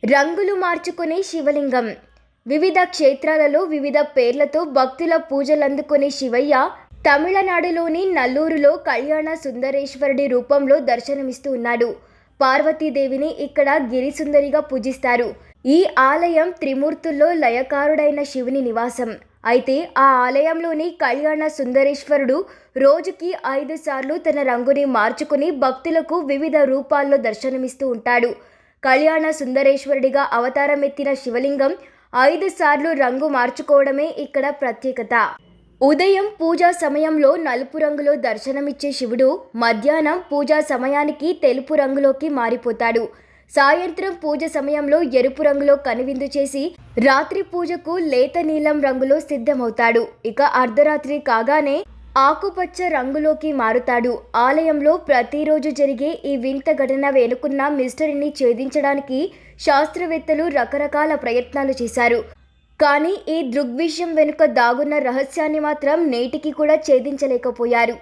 రంగులు మార్చుకునే శివలింగం. వివిధ క్షేత్రాలలో వివిధ పేర్లతో భక్తుల పూజలందుకునే శివయ్య తమిళనాడులోని నల్లూరులో కళ్యాణ సుందరేశ్వరుడి రూపంలో దర్శనమిస్తూ ఉన్నాడు. పార్వతీదేవిని ఇక్కడ గిరిసుందరిగా పూజిస్తారు. ఈ ఆలయం త్రిమూర్తుల్లో లయకారుడైన శివుని నివాసం. అయితే ఆ ఆలయంలోని కళ్యాణ సుందరేశ్వరుడు రోజుకి 5 సార్లు తన రంగుని మార్చుకుని భక్తులకు వివిధ రూపాల్లో దర్శనమిస్తూ ఉంటాడు. కళ్యాణ సుందరేశ్వరుడిగా అవతారం ఎత్తిన శివలింగం 5 సార్లు రంగు మార్చుకోవడమే ఇక్కడ ప్రత్యేకత. ఉదయం పూజా సమయంలో నలుపు రంగులో దర్శనమిచ్చే శివుడు మధ్యాహ్నం పూజా సమయానికి తెలుపు రంగులోకి మారిపోతాడు. సాయంత్రం పూజ సమయంలో ఎరుపు రంగులో కనువిందు చేసి రాత్రి పూజకు లేత నీలం రంగులో సిద్ధమవుతాడు. ఇక అర్ధరాత్రి కాగానే ఆకుపచ్చ రంగులోకి మారుతాడు. ఆలయంలో ప్రతిరోజు జరిగే ఈ వింత ఘటన వెనుకున్న మిస్టరీని ఛేదించడానికి శాస్త్రవేత్తలు రకరకాల ప్రయత్నాలు చేశారు. కానీ ఈ దృగ్విషయం వెనుక దాగున్న రహస్యాన్ని మాత్రం నేటికి కూడా ఛేదించలేకపోయారు.